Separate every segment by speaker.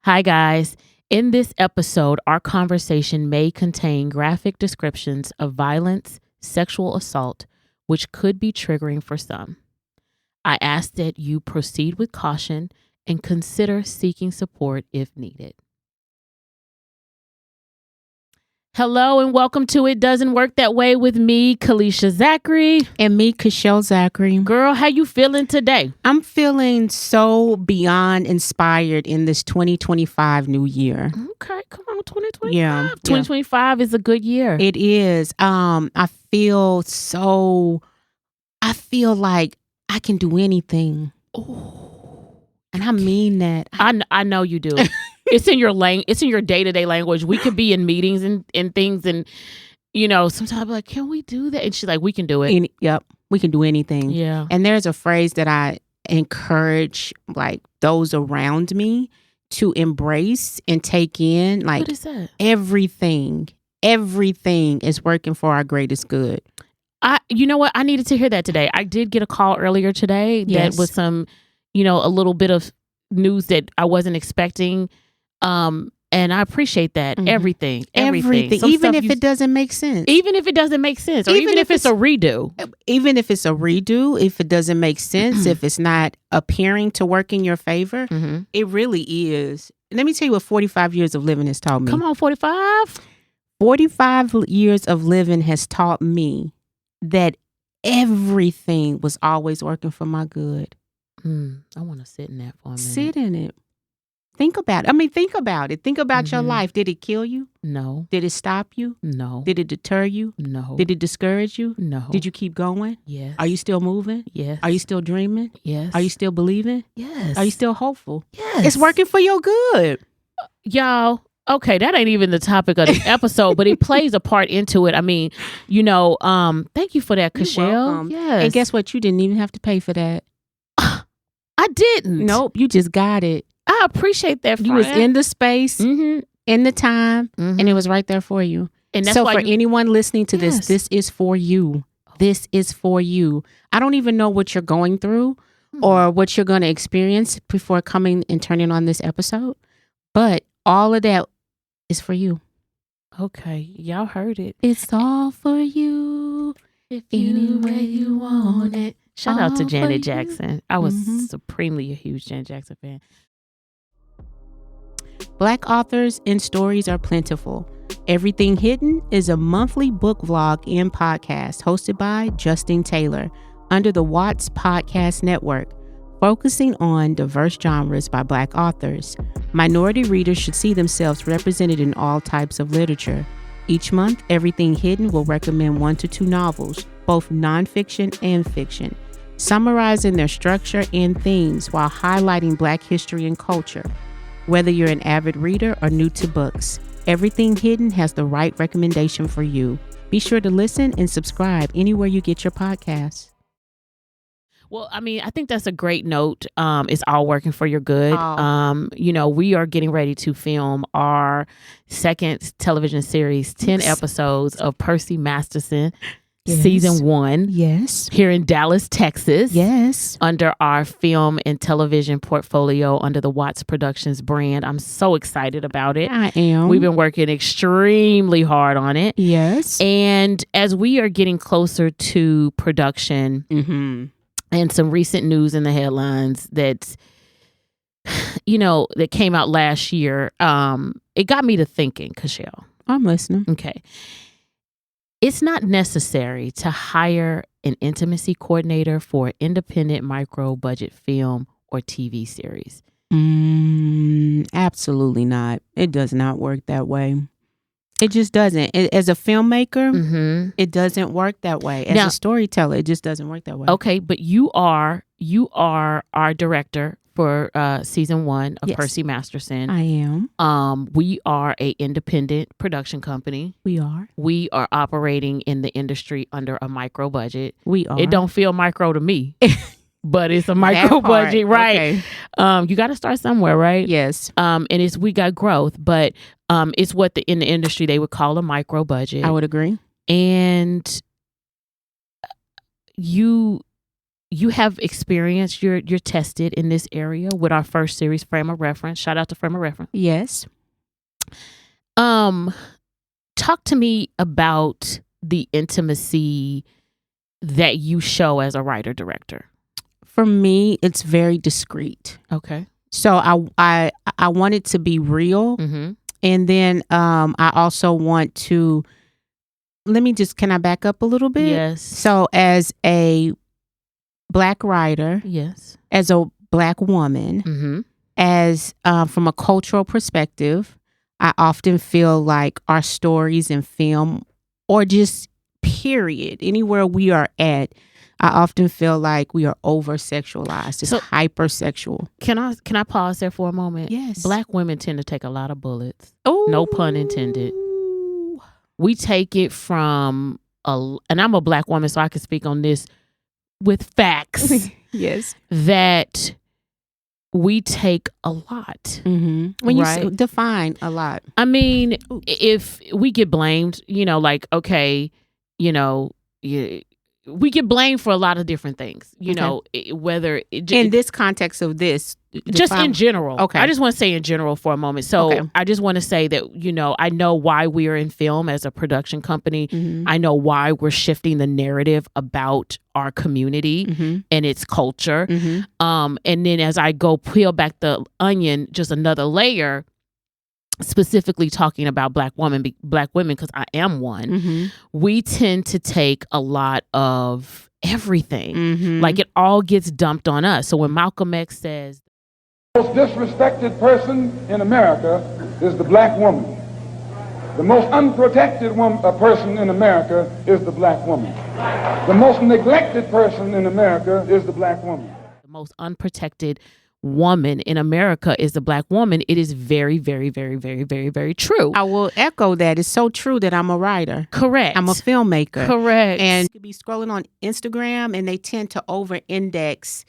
Speaker 1: Hi, guys. In this episode, our conversation may contain graphic descriptions of violence, sexual assault, which could be triggering for some. I ask that you proceed with caution and consider seeking support if needed. Hello and welcome to It Doesn't Work That Way with me, Kalisha Zachery.
Speaker 2: And me, Kachelle Zachery.
Speaker 1: Girl, how you feeling today?
Speaker 2: I'm feeling so beyond inspired in this 2025 new year.
Speaker 1: Okay, come on, 2025.
Speaker 2: Yeah.
Speaker 1: 2025 is a good year.
Speaker 2: It is. I feel like I can do anything.
Speaker 1: Oh,
Speaker 2: and I mean that.
Speaker 1: I know you do. It's in your it's in your day-to-day language. We could be in meetings and things and, sometimes I'm like, can we do that? And she's like, we can do it.
Speaker 2: Yep. We can do anything.
Speaker 1: Yeah.
Speaker 2: And there's a phrase that I encourage like those around me to embrace and take in. Like,
Speaker 1: what is that?
Speaker 2: Everything is working for our greatest good.
Speaker 1: You know what? I needed to hear that today. I did get a call earlier today that was some, a little bit of news that I wasn't expecting. And I appreciate that.
Speaker 2: Mm-hmm.
Speaker 1: Everything.
Speaker 2: Even if it doesn't make sense.
Speaker 1: Even if it doesn't make sense. Or even if it's a redo.
Speaker 2: Even if it's a redo, if it doesn't make sense, if it's not appearing to work in your favor, it really is. Let me tell you what 45 years of living has taught me.
Speaker 1: Come on, 45?
Speaker 2: 45 years of living has taught me that everything was always working for my good.
Speaker 1: I want to sit in that for a minute.
Speaker 2: Sit in it. Think about it. Think about it. Think about your life. Did it kill you?
Speaker 1: No.
Speaker 2: Did it stop you?
Speaker 1: No.
Speaker 2: Did it deter you?
Speaker 1: No.
Speaker 2: Did it discourage you?
Speaker 1: No.
Speaker 2: Did you keep going?
Speaker 1: Yes.
Speaker 2: Are you still moving?
Speaker 1: Yes.
Speaker 2: Are you still dreaming?
Speaker 1: Yes.
Speaker 2: Are you still believing?
Speaker 1: Yes.
Speaker 2: Are you still hopeful?
Speaker 1: Yes.
Speaker 2: It's working for your good.
Speaker 1: Y'all, okay, that ain't even the topic of the episode, but it plays a part into it. I mean, thank you for that, Kachelle. Yes.
Speaker 2: And guess what? You didn't even have to pay for that.
Speaker 1: I didn't.
Speaker 2: Nope. You just got it.
Speaker 1: I appreciate that, friend.
Speaker 2: You was in the space, in the time, and it was right there for you.
Speaker 1: And that's
Speaker 2: so
Speaker 1: why
Speaker 2: for anyone listening to
Speaker 1: Yes.
Speaker 2: this is for you. This is for you. I don't even know what you're going through or what you're going to experience before coming and turning on this episode. But all of that is for you.
Speaker 1: Okay, y'all heard it.
Speaker 2: It's all for you.
Speaker 1: If
Speaker 2: any way you want it.
Speaker 1: Shout out to
Speaker 2: All
Speaker 1: Janet
Speaker 2: for you.
Speaker 1: Jackson. I was supremely a huge Janet Jackson fan.
Speaker 2: Black authors and stories are plentiful. Everything Hidden is a monthly book vlog and podcast hosted by Justine Taylor under the WATZS Podcast Network, focusing on diverse genres by Black authors. Minority readers should see themselves represented in all types of literature. Each month, Everything Hidden will recommend 1 to 2 novels, both nonfiction and fiction, summarizing their structure and themes while highlighting Black history and culture. Whether you're an avid reader or new to books, Everything Hidden has the right recommendation for you. Be sure to listen and subscribe anywhere you get your podcasts.
Speaker 1: Well, I mean, I think that's a great note. It's all working for your good.
Speaker 2: Oh.
Speaker 1: We are getting ready to film our second television series, 10 episodes of Percy Masterson.
Speaker 2: Yes.
Speaker 1: Season 1.
Speaker 2: Yes.
Speaker 1: Here in Dallas, Texas.
Speaker 2: Yes.
Speaker 1: Under our film and television portfolio under the WATZS Productions brand. I'm so excited about it.
Speaker 2: I am.
Speaker 1: We've been working extremely hard on it.
Speaker 2: Yes.
Speaker 1: And as we are getting closer to production and some recent news in the headlines that came out last year, it got me to thinking, Kachelle.
Speaker 2: I'm listening.
Speaker 1: Okay. It's not necessary to hire an intimacy coordinator for an independent micro budget film or TV series.
Speaker 2: Absolutely not. It does not work that way. It just doesn't. As a filmmaker, it doesn't work that way. As a storyteller, it just doesn't work that way.
Speaker 1: Okay, but you are our director for season 1 of Percy Masterson.
Speaker 2: I am.
Speaker 1: We are a independent production company.
Speaker 2: We are.
Speaker 1: We are operating in the industry under a micro budget.
Speaker 2: We are.
Speaker 1: It don't feel micro to me, but it's a micro budget, right?
Speaker 2: Okay.
Speaker 1: You got to start somewhere, right?
Speaker 2: Yes.
Speaker 1: And we got growth, but it's what in the industry they would call a micro budget.
Speaker 2: I would agree.
Speaker 1: And you you have experience. You're tested in this area with our first series, Frame of Reference. Shout out to Frame of Reference.
Speaker 2: Yes.
Speaker 1: Talk to me about the intimacy that you show as a writer director.
Speaker 2: For me, it's very discreet.
Speaker 1: Okay.
Speaker 2: So I want it to be real, and then I also want to. Can I back up a little bit?
Speaker 1: Yes.
Speaker 2: So as a Black writer,
Speaker 1: yes,
Speaker 2: as a Black woman, as from a cultural perspective, I often feel like our stories in film, or just period, anywhere we are at, I often feel like we are over sexualized. It's hypersexual.
Speaker 1: Can I pause there for a moment?
Speaker 2: Yes.
Speaker 1: Black women tend to take a lot of bullets.
Speaker 2: Ooh.
Speaker 1: No pun intended. We take it from and I'm a Black woman, so I can speak on this with facts.
Speaker 2: Yes.
Speaker 1: That we take a lot.
Speaker 2: When you define a lot.
Speaker 1: I mean, if we get blamed, like, okay, we get blamed for a lot of different things, whether
Speaker 2: in this context of this,
Speaker 1: just in general.
Speaker 2: Okay.
Speaker 1: I just want to say in general for a moment. So I just want to say that, I know why we are in film as a production company. I know why we're shifting the narrative about our community and its culture. And then as I go peel back the onion, just another layer, specifically talking about Black women, because I am one, we tend to take a lot of everything. Like it all gets dumped on us. So when Malcolm X says,
Speaker 3: the most disrespected person in America is the Black woman. The most unprotected person in America is the Black woman. The most neglected person in America is the Black woman.
Speaker 1: The most unprotected woman in America is the Black woman. It is very, very, very, very, very, very true.
Speaker 2: I will echo that. It's so true that I'm a writer.
Speaker 1: Correct.
Speaker 2: I'm a filmmaker.
Speaker 1: Correct.
Speaker 2: And you could be scrolling on Instagram and they tend to over-index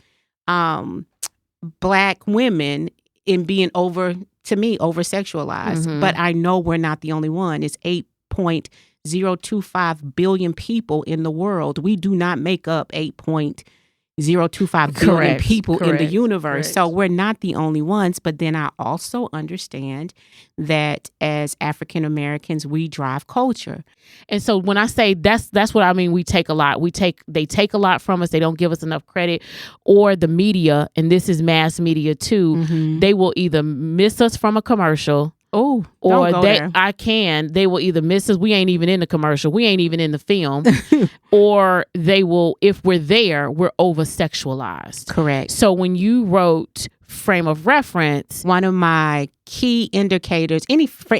Speaker 2: Black women in being over-sexualized. But I know we're not the only one. It's 8.025 billion people in the world. We do not make up 8.025 billion people in the universe. So we're not the only ones. But then I also understand that as African Americans, we drive culture.
Speaker 1: And so when I say that's what I mean, we take a lot. They take a lot from us. They don't give us enough credit. Or the media, and this is mass media too, they will either miss us from a commercial.
Speaker 2: Oh,
Speaker 1: or they will either miss us. We ain't even in the commercial. We ain't even in the film. Or they will, if we're there, we're over sexualized.
Speaker 2: Correct.
Speaker 1: So when you wrote Frame of Reference,
Speaker 2: one of my key indicators, for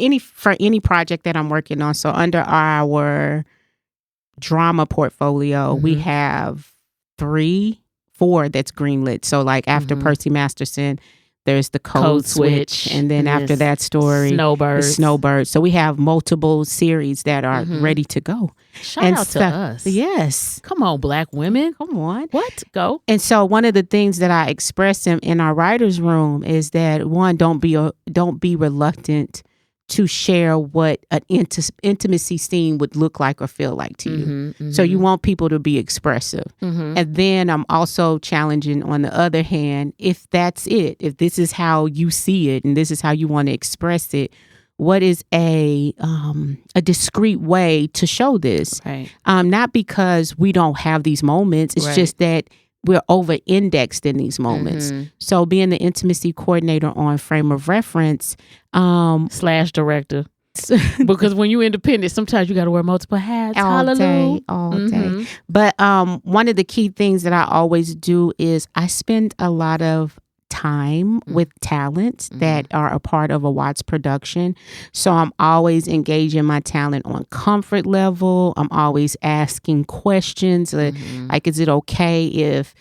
Speaker 2: any project that I'm working on. So under our drama portfolio, we have 4 that's greenlit. So like after Percy Masterson, there's the Code Switch, and then after that story, Snowbirds. So we have multiple series that are ready to go.
Speaker 1: Shout out to us.
Speaker 2: Yes.
Speaker 1: Come on, Black women.
Speaker 2: Come on.
Speaker 1: What? Go.
Speaker 2: And so one of the things that I express in our writer's room is that, one, don't be reluctant to share what an intimacy scene would look like or feel like to you. So you want people to be expressive. And then I'm also challenging, on the other hand, if that's it, if this is how you see it and this is how you want to express it, what is a discreet way to show this?
Speaker 1: Right.
Speaker 2: Not because we don't have these moments. It's just that we're over-indexed in these moments. So being the intimacy coordinator on Frame of Reference
Speaker 1: / director, because when you're independent, sometimes you got to wear multiple hats.
Speaker 2: All day. But one of the key things that I always do is I spend a lot of time with talent that are a part of a WATZS production. So I'm always engaging my talent on comfort level. I'm always asking questions like, is it okay if,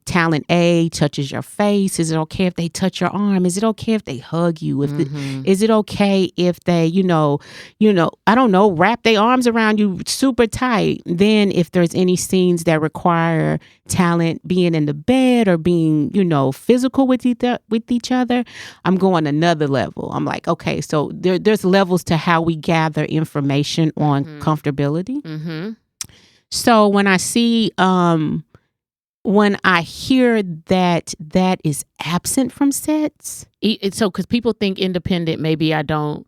Speaker 2: talent A touches your face? Is it okay if they touch your arm? Is it okay if they hug you? Is it okay if they, I don't know, wrap their arms around you super tight? Then if there's any scenes that require talent being in the bed or being, physical with each other, I'm going another level. I'm like, okay, so there's levels to how we gather information on comfortability. So when I see when I hear that is absent from sets.
Speaker 1: So, because people think independent, maybe I don't,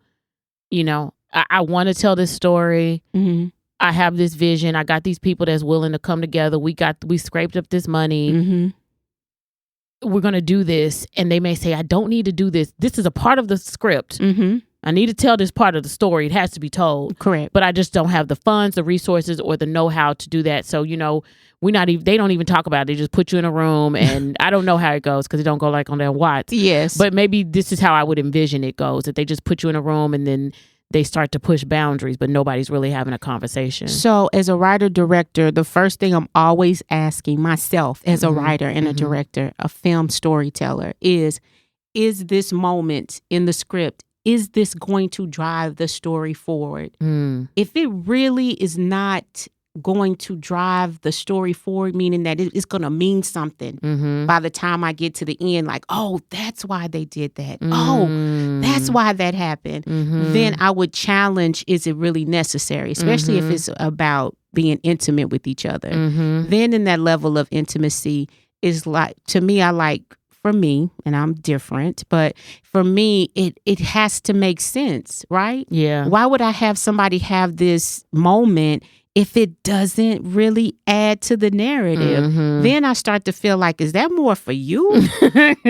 Speaker 1: I want to tell this story.
Speaker 2: Mm-hmm.
Speaker 1: I have this vision. I got these people that's willing to come together. We scraped up this money.
Speaker 2: Mm-hmm.
Speaker 1: We're going to do this. And they may say, I don't need to do this. This is a part of the script.
Speaker 2: Mm-hmm.
Speaker 1: I need to tell this part of the story. It has to be told.
Speaker 2: Correct.
Speaker 1: But I just don't have the funds, the resources, or the know-how to do that. So, they don't even talk about it. They just put you in a room, and I don't know how it goes because it don't go like on their WATZS.
Speaker 2: Yes.
Speaker 1: But maybe this is how I would envision it goes, that they just put you in a room and then they start to push boundaries, but nobody's really having a conversation.
Speaker 2: So as a writer-director, the first thing I'm always asking myself as a writer and a director, a film storyteller, is this moment in the script, is this going to drive the story forward? If it really is not going to drive the story forward, meaning that it's going to mean something by the time I get to the end, like, oh, that's why they did that. Oh, that's why that happened. Then I would challenge, is it really necessary? Especially if it's about being intimate with each other. Then in that level of intimacy is like, to me, for me, and I'm different, but for me, it has to make sense, right?
Speaker 1: Yeah.
Speaker 2: Why would I have somebody have this moment if it doesn't really add to the narrative? Then I start to feel like, is that more for you?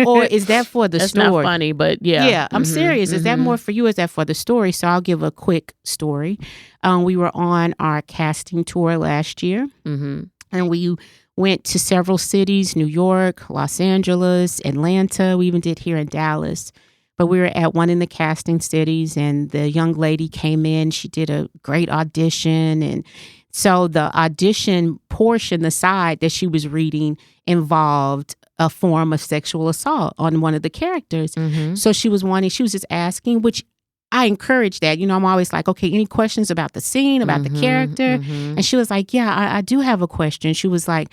Speaker 2: Or is that for the
Speaker 1: That's
Speaker 2: story?
Speaker 1: not funny, but yeah.
Speaker 2: Yeah, I'm serious. Is that more for you? Or is that for the story? So I'll give a quick story. We were on our casting tour last year, and we went to several cities: New York, Los Angeles, Atlanta. We even did here in Dallas. But we were at one in the casting cities, and the young lady came in. She did a great audition. And so the audition portion, the side that she was reading, involved a form of sexual assault on one of the characters. So she was just asking, which I encourage that. I'm always like, okay, any questions about the scene, about the character? And she was like, yeah, I do have a question. She was like,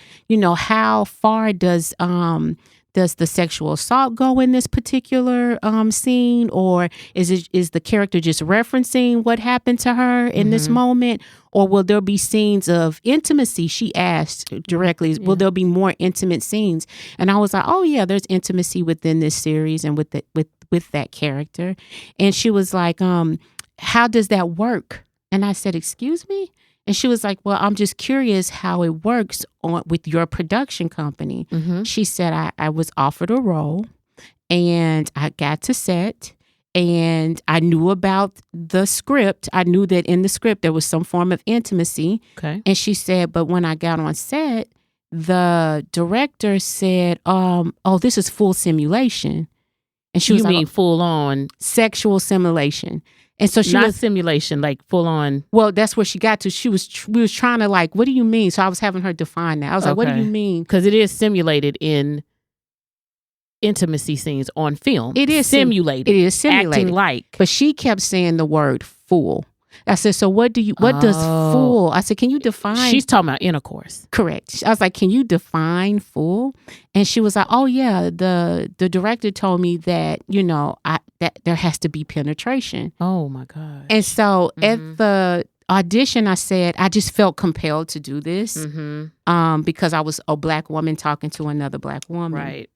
Speaker 2: how far does the sexual assault go in this particular scene? Or is the character just referencing what happened to her in this moment? Or will there be scenes of intimacy? She asked directly, will there be more intimate scenes? And I was like, oh yeah, there's intimacy within this series and with that character. And she was like, how does that work? And I said, excuse me? And she was like, well, I'm just curious how it works with your production company. She said, I was offered a role, and I got to set, and I knew about the script. I knew that in the script there was some form of intimacy.
Speaker 1: Okay.
Speaker 2: And she said, but when I got on set, the director said, oh, this is full simulation. And she was
Speaker 1: like, full on
Speaker 2: sexual simulation. And so she
Speaker 1: not
Speaker 2: was
Speaker 1: simulation, like full on.
Speaker 2: Well, that's where she got to. We was trying to like, what do you mean? So I was having her define that. I was like, what do you mean?
Speaker 1: Because it is simulated in intimacy scenes on film.
Speaker 2: It is
Speaker 1: simulated.
Speaker 2: It is simulated.
Speaker 1: Acting like.
Speaker 2: But she kept saying the word full. I said, so what does full? I said, can you define?
Speaker 1: She's talking about intercourse.
Speaker 2: Correct. I was like, can you define full? And she was like, oh yeah, the director told me that, that there has to be penetration.
Speaker 1: Oh my God.
Speaker 2: And so at the audition, I said, I just felt compelled to do this because I was a Black woman talking to another Black woman.
Speaker 1: Right.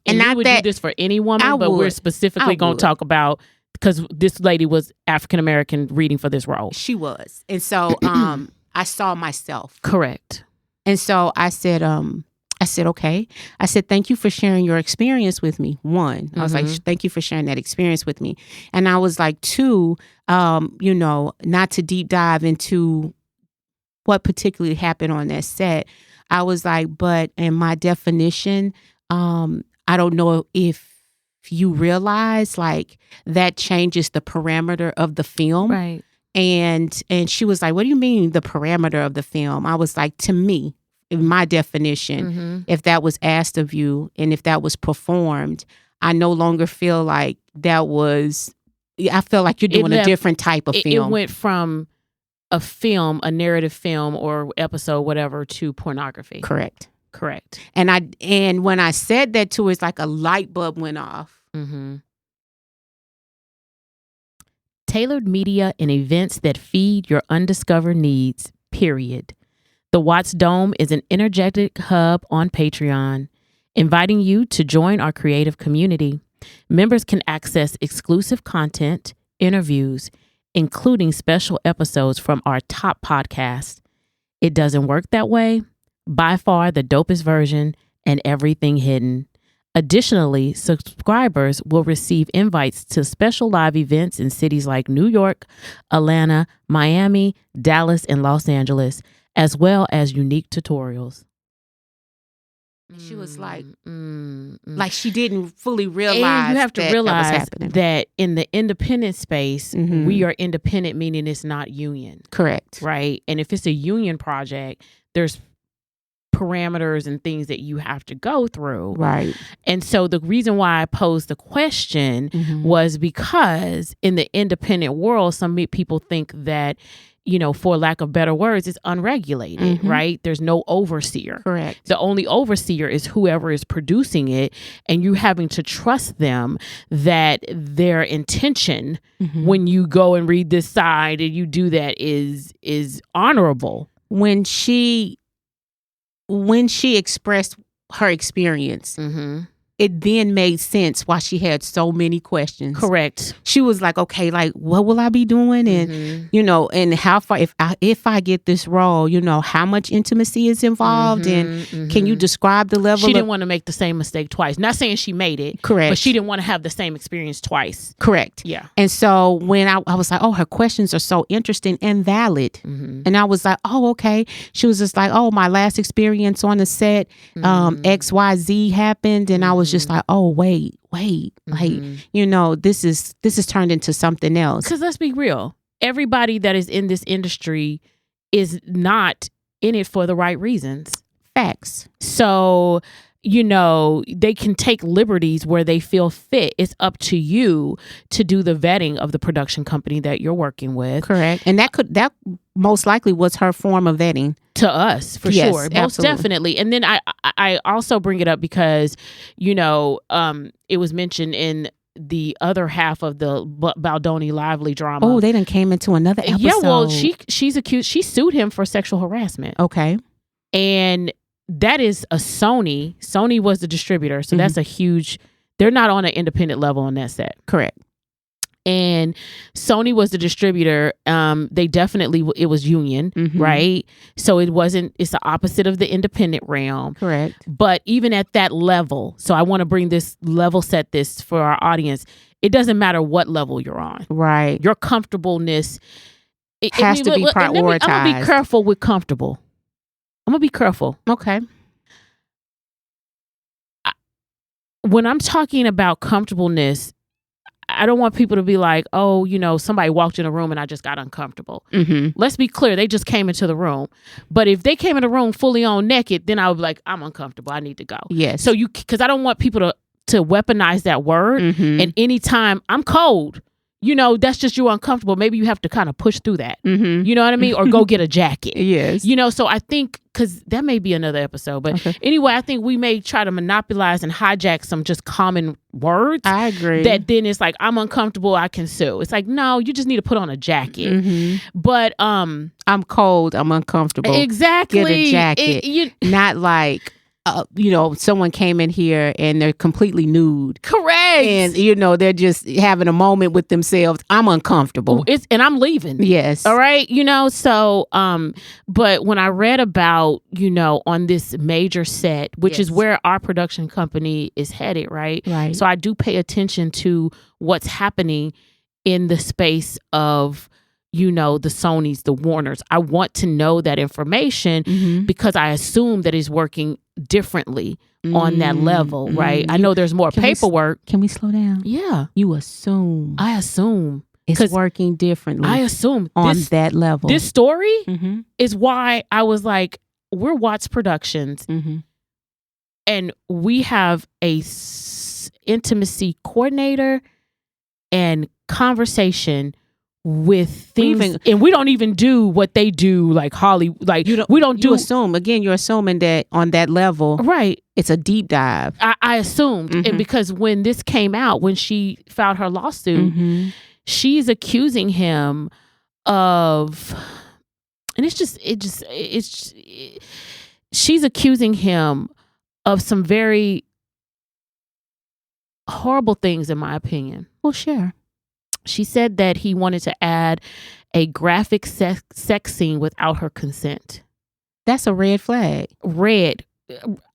Speaker 1: And you would do this for any woman, but
Speaker 2: would.
Speaker 1: We're specifically going to talk about, because this lady was African-American reading for this role.
Speaker 2: She was. And so I saw myself.
Speaker 1: Correct.
Speaker 2: And so I said, okay. I said, thank you for sharing your experience with me. One, I was like, thank you for sharing that experience with me. And I was like, two, not to deep dive into what particularly happened on that set. I was like, but in my definition, I don't know if you realize like that changes the parameter of the film.
Speaker 1: Right.
Speaker 2: And she was like, what do you mean the parameter of the film? I was like, to me, in my definition, if that was asked of you and if that was performed, I no longer feel like I feel like you're doing a different type of film.
Speaker 1: It went from a film, a narrative film or episode, whatever, to pornography.
Speaker 2: Correct.
Speaker 1: And
Speaker 2: when I said that to her, it's like a light bulb went off.
Speaker 1: Tailored media and events that feed your undiscovered needs, period. The WATZS Dome is an energetic hub on Patreon, inviting you to join our creative community. Members can access exclusive content, interviews, including special episodes from our top podcasts. It doesn't work that way. By far the dopest version and everything hidden. Additionally, subscribers will receive invites to special live events in cities like New York, Atlanta, Miami, Dallas, and Los Angeles, as well as unique tutorials.
Speaker 2: She was like she didn't fully realize.
Speaker 1: And you have to realize
Speaker 2: that
Speaker 1: in the independent space, we are independent, meaning it's not union.
Speaker 2: Correct.
Speaker 1: Right. And if it's a union project, there's parameters and things that you have to go through.
Speaker 2: Right.
Speaker 1: And so the reason why I posed the question was because in the independent world, some people think that, you know, for lack of better words, it's unregulated, right? There's no overseer.
Speaker 2: Correct.
Speaker 1: The only overseer is whoever is producing it, and you having to trust them that their intention when you go and read this side and you do that is honorable.
Speaker 2: When she expressed her experience, it then made sense why she had so many questions.
Speaker 1: Correct.
Speaker 2: She was like, okay, like, what will I be doing? And, you know, and how far, if I get this role, you know, how much intimacy is involved? And can you describe the level?
Speaker 1: She didn't want to make the same mistake twice. Not saying she made it.
Speaker 2: Correct.
Speaker 1: But she didn't want to have the same experience twice.
Speaker 2: Correct.
Speaker 1: Yeah.
Speaker 2: And so when I was like, oh, her questions are so interesting and valid. And I was like, oh, okay. She was just like, oh, my last experience on the set, XYZ happened. And I was just like, oh, wait, like, you know, this is turned into something else.
Speaker 1: Because let's be real. Everybody that is in this industry is not in it for the right reasons.
Speaker 2: Facts.
Speaker 1: So, you know, they can take liberties where they feel fit. It's up to you to do the vetting of the production company that you're working with.
Speaker 2: Correct. And that most likely was her form of vetting.
Speaker 1: To us, for
Speaker 2: yes,
Speaker 1: sure. Most
Speaker 2: absolutely.
Speaker 1: definitely. And then I also bring it up because, you know, it was mentioned in the other half of the Baldoni Lively drama.
Speaker 2: Oh, they done came into another episode.
Speaker 1: Yeah, well, she's accused. She sued him for sexual harassment.
Speaker 2: Okay.
Speaker 1: And that is a Sony. Sony was the distributor. So that's a huge, they're not on an independent level on that set.
Speaker 2: Correct.
Speaker 1: And Sony was the distributor. They definitely, it was union, right? So it's the opposite of the independent realm.
Speaker 2: Correct.
Speaker 1: But even at that level, so I want to bring this level set this for our audience. It doesn't matter what level you're on.
Speaker 2: Right.
Speaker 1: Your comfortableness
Speaker 2: has to be prioritized.
Speaker 1: I'm going to be careful with comfortable. I'm going to be careful.
Speaker 2: Okay.
Speaker 1: When I'm talking about comfortableness, I don't want people to be like, oh, you know, somebody walked in a room and I just got uncomfortable. Let's be clear. They just came into the room. But if they came in the room fully on naked, then I would be like, I'm uncomfortable. I need to go.
Speaker 2: Yes.
Speaker 1: So because I don't want people to weaponize that word. And anytime I'm cold, you know, that's just you uncomfortable. Maybe you have to kind of push through that. You know what I mean? Or go get a jacket.
Speaker 2: Yes.
Speaker 1: You know, so I think, because that may be another episode. But anyway, I think we may try to monopolize and hijack some just common words.
Speaker 2: I agree.
Speaker 1: That then it's like, I'm uncomfortable, I can sue. It's like, no, you just need to put on a jacket. But
Speaker 2: I'm cold, I'm uncomfortable.
Speaker 1: Exactly.
Speaker 2: Get a jacket. Not like, you know, someone came in here and they're completely nude.
Speaker 1: Correct.
Speaker 2: And, you know, they're just having a moment with themselves. I'm uncomfortable.
Speaker 1: And I'm leaving.
Speaker 2: Yes.
Speaker 1: All right. You know, so, but when I read about, you know, on this major set, which is where our production company is headed, right?
Speaker 2: Right.
Speaker 1: So I do pay attention to what's happening in the space of, you know, the Sonys, the Warners. I want to know that information because I assume that it's working differently on that level, right? I know there's more paperwork.
Speaker 2: Can we slow down?
Speaker 1: Yeah.
Speaker 2: You assume.
Speaker 1: I assume.
Speaker 2: It's working differently.
Speaker 1: I assume.
Speaker 2: On that level.
Speaker 1: This story is why I was like, we're WATZS Productions and we have a intimacy coordinator and conversation with things, and we don't even do what they do, like Hollywood. Like we don't do.
Speaker 2: You assume again. You're assuming that on that level,
Speaker 1: right?
Speaker 2: It's a deep dive.
Speaker 1: I assumed, and because when this came out, when she filed her lawsuit, she's accusing him of. And she's accusing him of some very horrible things, in my opinion.
Speaker 2: Well, sure.
Speaker 1: She said that he wanted to add a graphic sex scene without her consent.
Speaker 2: That's a red flag.
Speaker 1: Red.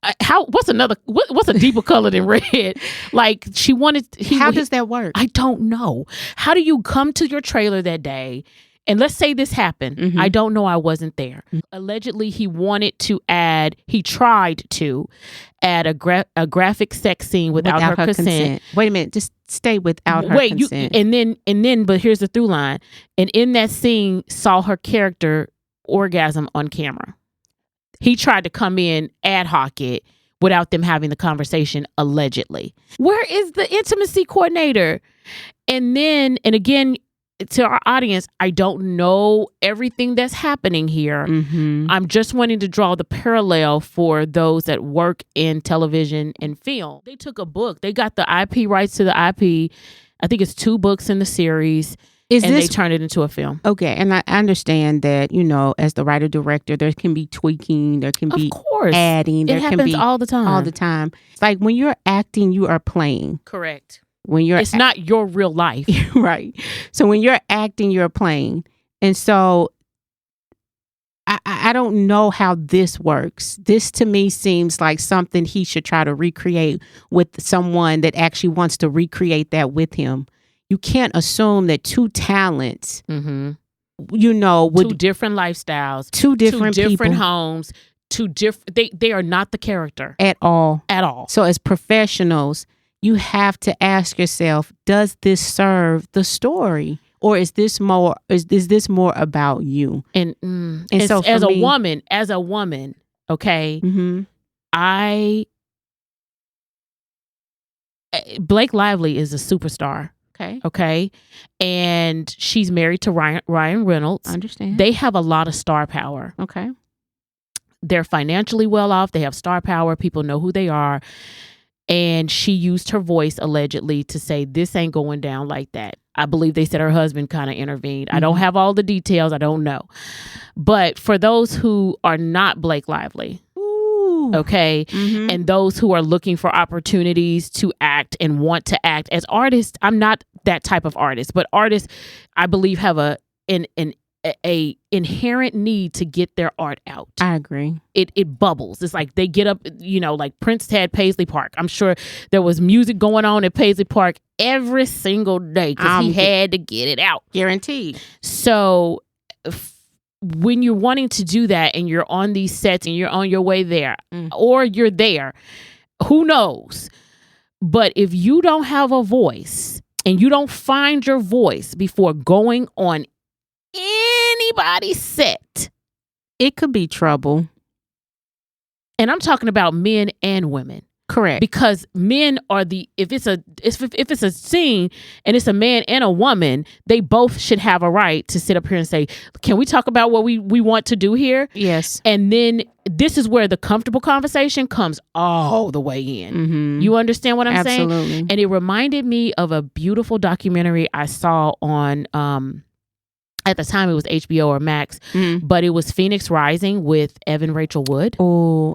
Speaker 1: What's a deeper color than red? Like, she wanted.
Speaker 2: How does that work?
Speaker 1: I don't know. How do you come to your trailer that day? And let's say this happened.
Speaker 2: Mm-hmm.
Speaker 1: I don't know. I wasn't there. Mm-hmm. Allegedly, he tried to add a graphic sex scene without her consent.
Speaker 2: Wait a minute. Just stay without her consent.
Speaker 1: And then, but here's the through line. And in that scene, saw her character orgasm on camera. He tried to come in, ad hoc it, without them having the conversation, allegedly. Where is the intimacy coordinator? And again, to our audience, I don't know everything that's happening here.
Speaker 2: Mm-hmm.
Speaker 1: I'm just wanting to draw the parallel for those that work in television and film. They took a book. They got the IP rights to the IP. I think it's 2 books in the series. They turned it into a film.
Speaker 2: Okay, and I understand that, as the writer-director, there can be tweaking, there can be adding.
Speaker 1: It happens all the time.
Speaker 2: All the time. It's like when you're acting, you are playing.
Speaker 1: Correct.
Speaker 2: It's
Speaker 1: not your real life.
Speaker 2: Right. So when you're acting, you're playing. And so I don't know how this works. This to me seems like something he should try to recreate with someone that actually wants to recreate that with him. You can't assume that 2 talents,
Speaker 1: mm-hmm.
Speaker 2: With
Speaker 1: 2 different lifestyles,
Speaker 2: 2 different people,
Speaker 1: homes, 2 different. They are not the character
Speaker 2: at all.
Speaker 1: At all.
Speaker 2: So as professionals, you have to ask yourself: does this serve the story, or is this more about you?
Speaker 1: And so as a woman, okay,
Speaker 2: mm-hmm.
Speaker 1: Blake Lively is a superstar. Okay. And she's married to Ryan Reynolds.
Speaker 2: I understand.
Speaker 1: They have a lot of star power.
Speaker 2: Okay.
Speaker 1: They're financially well off. They have star power. People know who they are. And she used her voice allegedly to say, this ain't going down like that. I believe they said her husband kind of intervened. Mm-hmm. I don't have all the details. I don't know. But for those who are not Blake Lively, okay,
Speaker 2: mm-hmm.
Speaker 1: and those who are looking for opportunities to act and want to act as artists, I'm not that type of artist, but artists, I believe, have an inherent need to get their art out.
Speaker 2: I agree.
Speaker 1: It bubbles. It's like they get up, like Prince had Paisley Park. I'm sure there was music going on at Paisley Park every single day because he had to get it out.
Speaker 2: Guaranteed.
Speaker 1: So when you're wanting to do that and you're on these sets and you're on your way there or you're there, who knows? But if you don't have a voice and you don't find your voice before going on anybody's set,
Speaker 2: it could be trouble.
Speaker 1: And I'm talking about men and women.
Speaker 2: Correct.
Speaker 1: Because men are if it's a scene and it's a man and a woman, they both should have a right to sit up here and say, can we talk about what we want to do here?
Speaker 2: Yes.
Speaker 1: And then this is where the comfortable conversation comes all the way in.
Speaker 2: Mm-hmm.
Speaker 1: You understand what I'm saying?
Speaker 2: Absolutely.
Speaker 1: And it reminded me of a beautiful documentary I saw on at the time it was HBO or Max, but it was Phoenix Rising with Evan Rachel Wood.
Speaker 2: Oh,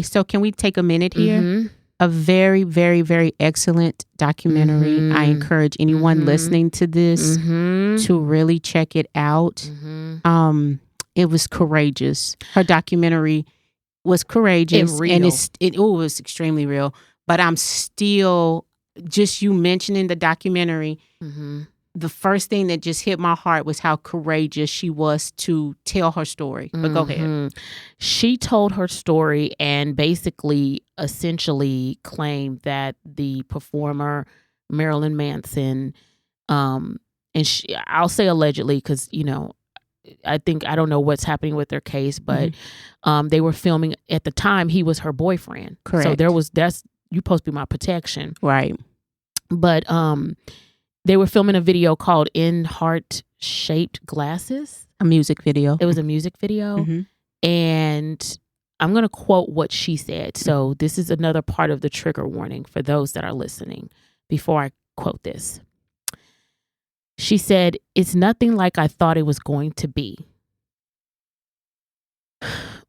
Speaker 2: so can we take a minute here?
Speaker 1: Mm-hmm.
Speaker 2: A very, very, very excellent documentary.
Speaker 1: Mm-hmm.
Speaker 2: I encourage anyone listening to this to really check it out.
Speaker 1: Mm-hmm.
Speaker 2: It was courageous. Her documentary was courageous.
Speaker 1: And real.
Speaker 2: And it was extremely real. But I'm still, just you mentioning the documentary, the first thing that just hit my heart was how courageous she was to tell her story. But go ahead.
Speaker 1: She told her story and basically, essentially claimed that the performer, Marilyn Manson, and I'll say allegedly because, I don't know what's happening with their case, but they were filming at the time. He was her boyfriend.
Speaker 2: Correct.
Speaker 1: So you're supposed to be my protection.
Speaker 2: Right.
Speaker 1: But they were filming a video called In Heart-Shaped Glasses.
Speaker 2: A music video.
Speaker 1: It was a music video. And I'm going to quote what she said. So this is another part of the trigger warning for those that are listening before I quote this. She said, "It's nothing like I thought it was going to be.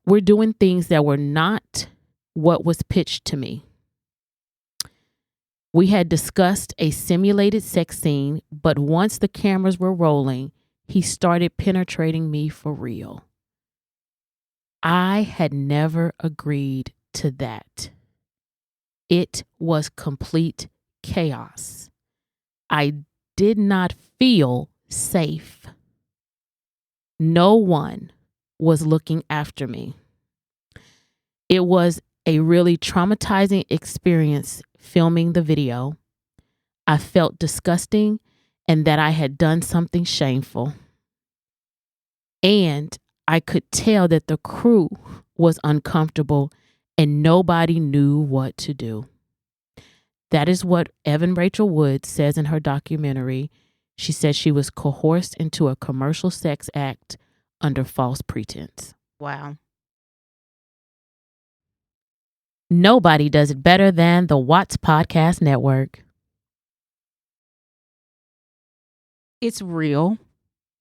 Speaker 1: We're doing things that were not what was pitched to me. We had discussed a simulated sex scene, but once the cameras were rolling, he started penetrating me for real. I had never agreed to that. It was complete chaos. I did not feel safe. No one was looking after me. It was a really traumatizing experience filming the video. I felt disgusting and that I had done something shameful. And I could tell that the crew was uncomfortable and nobody knew what to do. That is what Evan Rachel Wood says in her documentary. She says she was coerced into a commercial sex act under false pretense.
Speaker 2: Wow.
Speaker 1: Nobody does it better than the WATZS Podcast Network.
Speaker 2: It's real.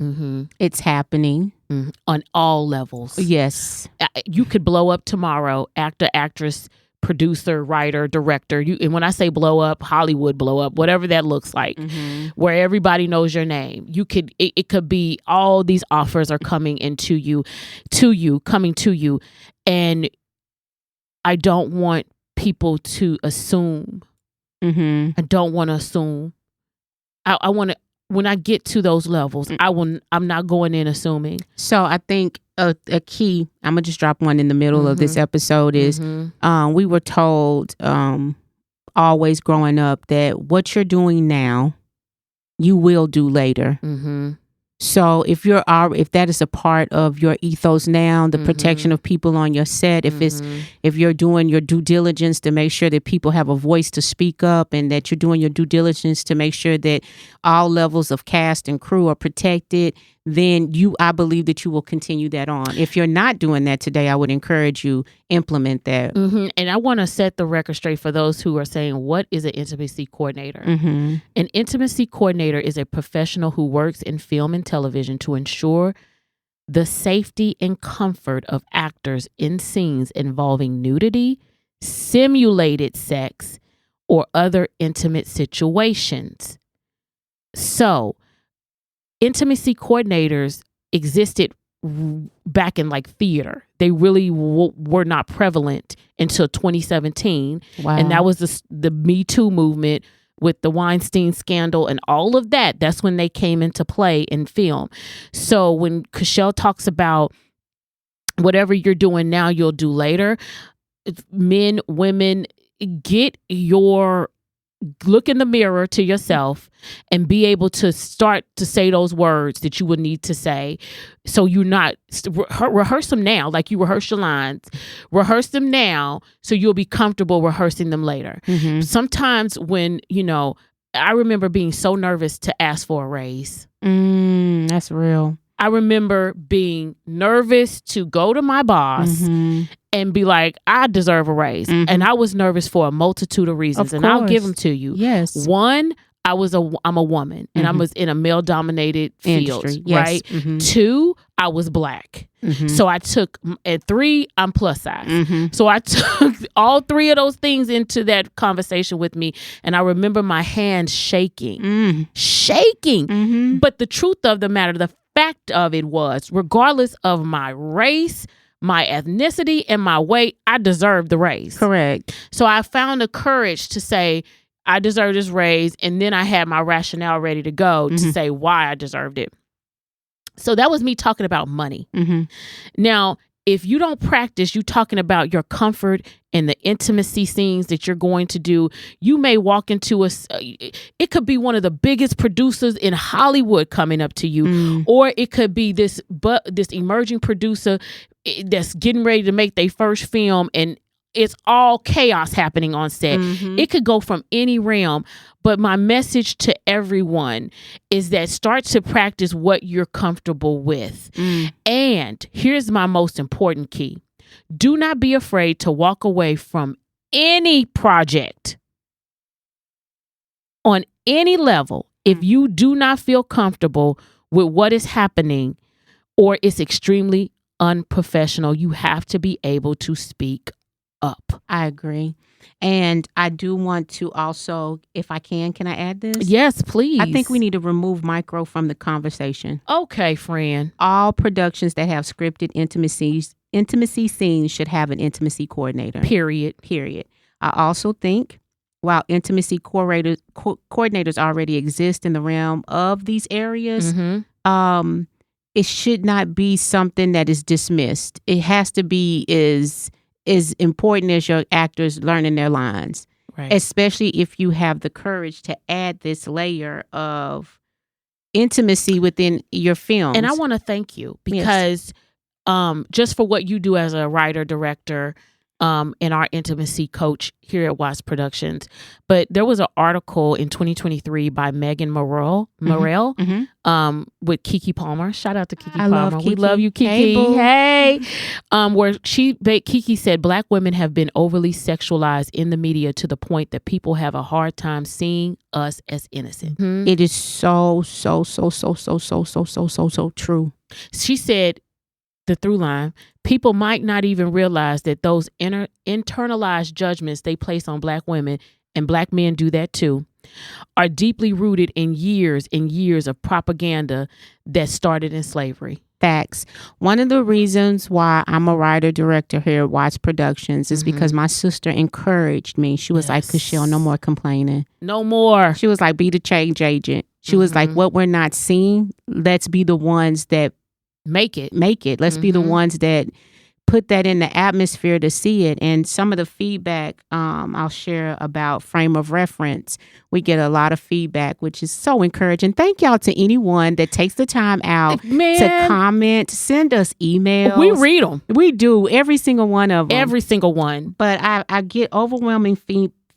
Speaker 1: Mm-hmm.
Speaker 2: It's happening.
Speaker 1: Mm-hmm. On all levels.
Speaker 2: Yes.
Speaker 1: You could blow up tomorrow, actor, actress, producer, writer, director. And when I say blow up, Hollywood blow up, whatever that looks like, where everybody knows your name. It could be all these offers are coming into you, coming to you. And I don't want people to assume. I don't want to assume. I want to, when I get to those levels, I'm not going in assuming.
Speaker 2: So I think a key, I'm going to just drop one in the middle of this episode is we were told always growing up that what you're doing now, you will do later. So if that is a part of your ethos now, the protection of people on your set, if you're doing your due diligence to make sure that people have a voice to speak up, and that you're doing your due diligence to make sure that all levels of cast and crew are protected, then I believe that you will continue that on. If you're not doing that today, I would encourage you implement that.
Speaker 1: And I want to set the record straight for those who are saying, what is an intimacy coordinator? An intimacy coordinator is a professional who works in film and television to ensure the safety and comfort of actors in scenes involving nudity, simulated sex, or other intimate situations. So, intimacy coordinators existed back in like theater. They really were not prevalent until 2017.
Speaker 2: Wow.
Speaker 1: And that was the Me Too movement with the Weinstein scandal and all of that. That's when they came into play in film. So when Kachelle talks about whatever you're doing now, you'll do later, men, women, look in the mirror to yourself and be able to start to say those words that you would need to say. So you're not, rehearse them now, like you rehearse your lines. Rehearse them now so you'll be comfortable rehearsing them later. Sometimes when, I remember being so nervous to ask for a raise.
Speaker 2: That's real.
Speaker 1: I remember being nervous to go to my boss and be like, I deserve a raise. And I was nervous for a multitude of reasons. And I'll give them to you.
Speaker 2: Yes.
Speaker 1: One, I'm a woman and I was in a male dominated field,
Speaker 2: yes.
Speaker 1: right? Two, I was Black. So I took, at three, I'm plus size. So I took all three of those things into that conversation with me. And I remember my hands shaking. But the truth of the matter, the fact of it was, regardless of my race, my ethnicity, and my weight, I deserved the raise.
Speaker 2: Correct.
Speaker 1: So I found the courage to say, I deserve this raise. And then I had my rationale ready to go to say why I deserved it. So that was me talking about money. Now, if you don't practice, you talking about your comfort and the intimacy scenes that you're going to do, you may walk into it could be one of the biggest producers in Hollywood coming up to you, or it could be this emerging producer that's getting ready to make their first film and it's all chaos happening on set. It could go from any realm. But my message to everyone is that start to practice what you're comfortable with. And here's my most important key. Do not be afraid to walk away from any project on any level if you do not feel comfortable with what is happening or it's extremely unprofessional. You have to be able to speak up.
Speaker 2: I agree. And I do want to also, if I can I add this?
Speaker 1: Yes, please.
Speaker 2: I think we need to remove micro from the conversation.
Speaker 1: Okay, friend.
Speaker 2: All productions that have scripted intimacy scenes should have an intimacy coordinator.
Speaker 1: Period.
Speaker 2: I also think while intimacy coordinators already exist in the realm of these areas, it should not be something that is dismissed. It has to be as important as your actors learning their lines,
Speaker 1: right?
Speaker 2: Especially if you have the courage to add this layer of intimacy within your film.
Speaker 1: And I want to thank you because just for what you do as a writer, director, and our intimacy coach here at WATZS Productions. But there was an article in 2023 by Megan Morrell with Keke Palmer. Shout out to Keke Palmer. We love you, Keke. Hey. Where Keke said Black women have been overly sexualized in the media to the point that people have a hard time seeing us as innocent. Mm-hmm.
Speaker 2: It is so true.
Speaker 1: She said, the through line, people might not even realize that those internalized judgments they place on Black women, and Black men do that too, are deeply rooted in years and years of propaganda that started in slavery.
Speaker 2: Facts. One of the reasons why I'm a writer director here at WATZS Productions is because my sister encouraged me. She was like, Kachelle, no more complaining.
Speaker 1: No more.
Speaker 2: She was like, be the change agent. She was like, what we're not seeing, let's be the ones that make it. Let's be the ones that put that in the atmosphere to see it. And some of the feedback I'll share about frame of reference, we get a lot of feedback, which is so encouraging. Thank y'all to anyone that takes the time out to comment, send us emails.
Speaker 1: We read them.
Speaker 2: We do, every single one of them.
Speaker 1: Every single one.
Speaker 2: But I get overwhelming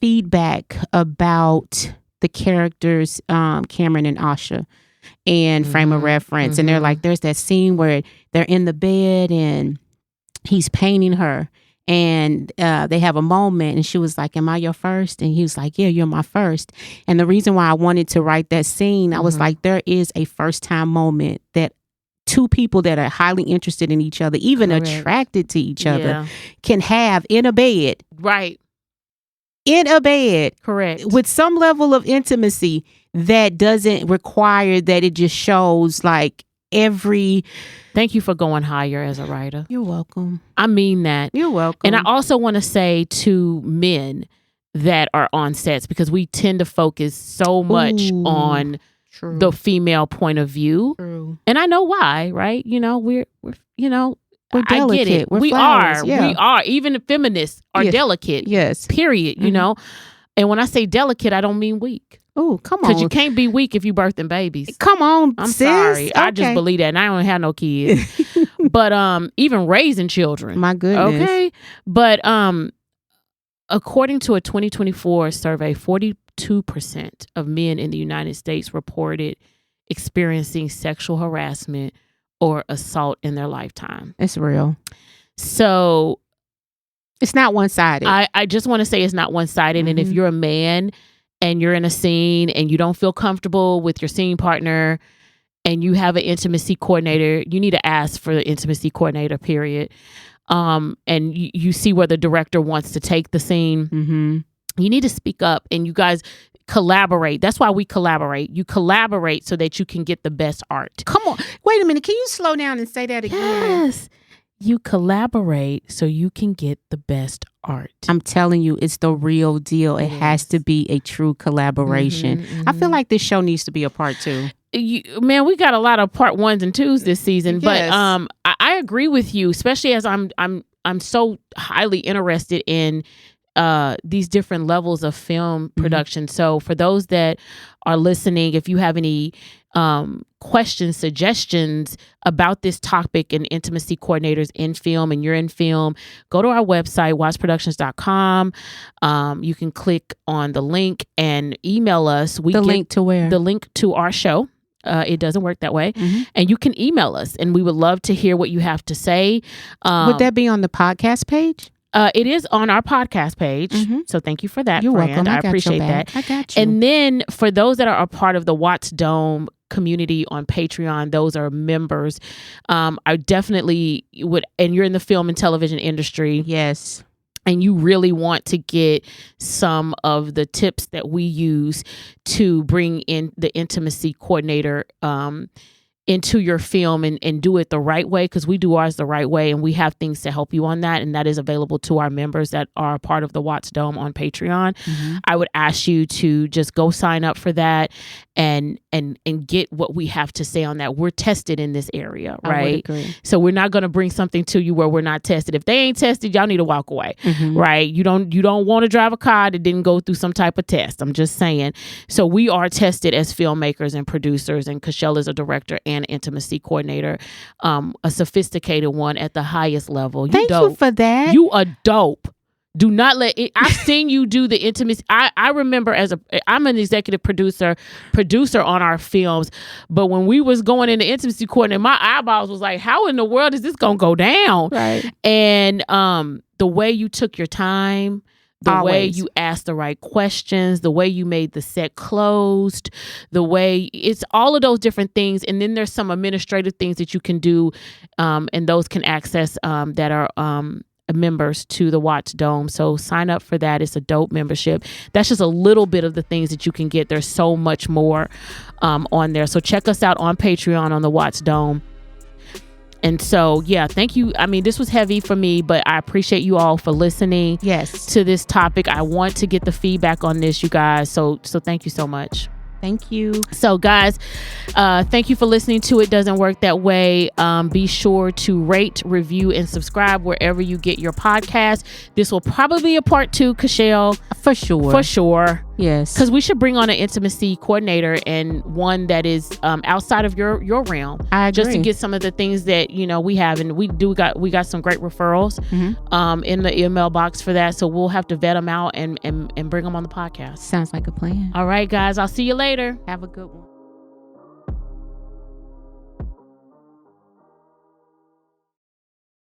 Speaker 2: feedback about the characters, Cameron and Asha, and frame of reference. And they're like, there's that scene where they're in the bed and he's painting her, and they have a moment, and she was like, am I your first? And he was like, yeah, you're my first. And the reason why I wanted to write that scene, I was like, there is a first time moment that two people that are highly interested in each other, even attracted to each other, can have in a bed.
Speaker 1: Right.
Speaker 2: In a bed.
Speaker 1: Correct.
Speaker 2: With some level of intimacy that doesn't require that it just shows like every...
Speaker 1: Thank you for going higher as a writer.
Speaker 2: You're welcome.
Speaker 1: I mean that.
Speaker 2: You're welcome.
Speaker 1: And I also want to say to men that are on sets, because we tend to focus so much on the female point of view.
Speaker 2: True.
Speaker 1: And I know why, right? You know, we're
Speaker 2: delicate.
Speaker 1: I get it.
Speaker 2: We're
Speaker 1: we
Speaker 2: flowers.
Speaker 1: are. We are. Even the feminists are delicate.
Speaker 2: Yes.
Speaker 1: Period. You know? And when I say delicate, I don't mean weak.
Speaker 2: Oh, come on.
Speaker 1: Because you can't be weak if you birthing babies.
Speaker 2: Come on,
Speaker 1: I'm
Speaker 2: sis.
Speaker 1: sorry.
Speaker 2: Okay.
Speaker 1: I just believe that. And I don't have no kids. But even raising children.
Speaker 2: My goodness.
Speaker 1: Okay. But according to a 2024 survey, 42% of men in the United States reported experiencing sexual harassment or assault in their lifetime.
Speaker 2: It's real.
Speaker 1: So
Speaker 2: it's not one-sided.
Speaker 1: I just want to say it's not one-sided. And if you're a man and you're in a scene and you don't feel comfortable with your scene partner and you have an intimacy coordinator, you need to ask for the intimacy coordinator, period. And you see where the director wants to take the scene. You need to speak up, and you guys collaborate. That's why we collaborate. You collaborate so that you can get the best art.
Speaker 2: Come on. Wait a minute. Can you slow down and say that again?
Speaker 1: Yes. You collaborate so you can get the best art.
Speaker 2: I'm telling you, it's the real deal. It has to be a true collaboration. I feel like this show needs to be a part 2.
Speaker 1: Man, we got a lot of part 1s and 2s this season, but I agree with you, especially as I'm so highly interested in these different levels of film production. So for those that are listening, if you have any questions, suggestions about this topic and intimacy coordinators in film, and you're in film, go to our website, watzproductions.com. You can click on the link and email us.
Speaker 2: Link to where?
Speaker 1: The link to our show. It doesn't work that way. And you can email us, and we would love to hear what you have to say.
Speaker 2: Would that be on the podcast page?
Speaker 1: It is on our podcast page. So thank you for that,
Speaker 2: You're
Speaker 1: friend.
Speaker 2: welcome.
Speaker 1: I appreciate that.
Speaker 2: I got you.
Speaker 1: And then for those that are a part of the WATZS Dome community on Patreon, those are members. I definitely would, and you're in the film and television industry.
Speaker 2: Yes.
Speaker 1: And you really want to get some of the tips that we use to bring in the intimacy coordinator into your film and do it the right way, because we do ours the right way, and we have things to help you on that, and that is available to our members that are a part of the WATZS Dome on Patreon. I would ask you to just go sign up for that and get what we have to say on that. We're tested in this area, right?
Speaker 2: I would agree.
Speaker 1: So we're not going to bring something to you where we're not tested. If they ain't tested, y'all need to walk away, right? You don't want to drive a car that didn't go through some type of test. I'm just saying. So we are tested as filmmakers and producers, and Kachelle is a director and intimacy coordinator, a sophisticated one at the highest level.
Speaker 2: Thank you for that.
Speaker 1: You are dope. Do not let it. I've seen you do the intimacy. I remember I'm an executive producer on our films, but when we was going into intimacy coordinator, my eyeballs was like, how in the world is this gonna go down?
Speaker 2: Right.
Speaker 1: And the way you took your time, the way you asked the right questions, the way you made the set closed, the way it's all of those different things. And then there's some administrative things that you can do, and those can access that are members to the WATZS Dome. So sign up for that. It's a dope membership. That's just a little bit of the things that you can get. There's so much more on there. So check us out on Patreon on the WATZS Dome. And so, yeah, thank you. I mean, this was heavy for me, but I appreciate you all for listening to this topic. I want to get the feedback on this, you guys. So thank you so much.
Speaker 2: Thank you.
Speaker 1: So guys, thank you for listening to It Doesn't Work That Way. Be sure to rate, review, and subscribe wherever you get your podcast. This will probably be a part 2, Kachelle. For sure.
Speaker 2: Yes.
Speaker 1: Because we should bring on an intimacy coordinator, and one that is outside of your realm.
Speaker 2: I agree.
Speaker 1: Just to get some of the things that we have, and we got some great referrals in the email box for that. So we'll have to vet them out and bring them on the podcast.
Speaker 2: Sounds like a plan.
Speaker 1: All right, guys. I'll see you later.
Speaker 2: Have a good one.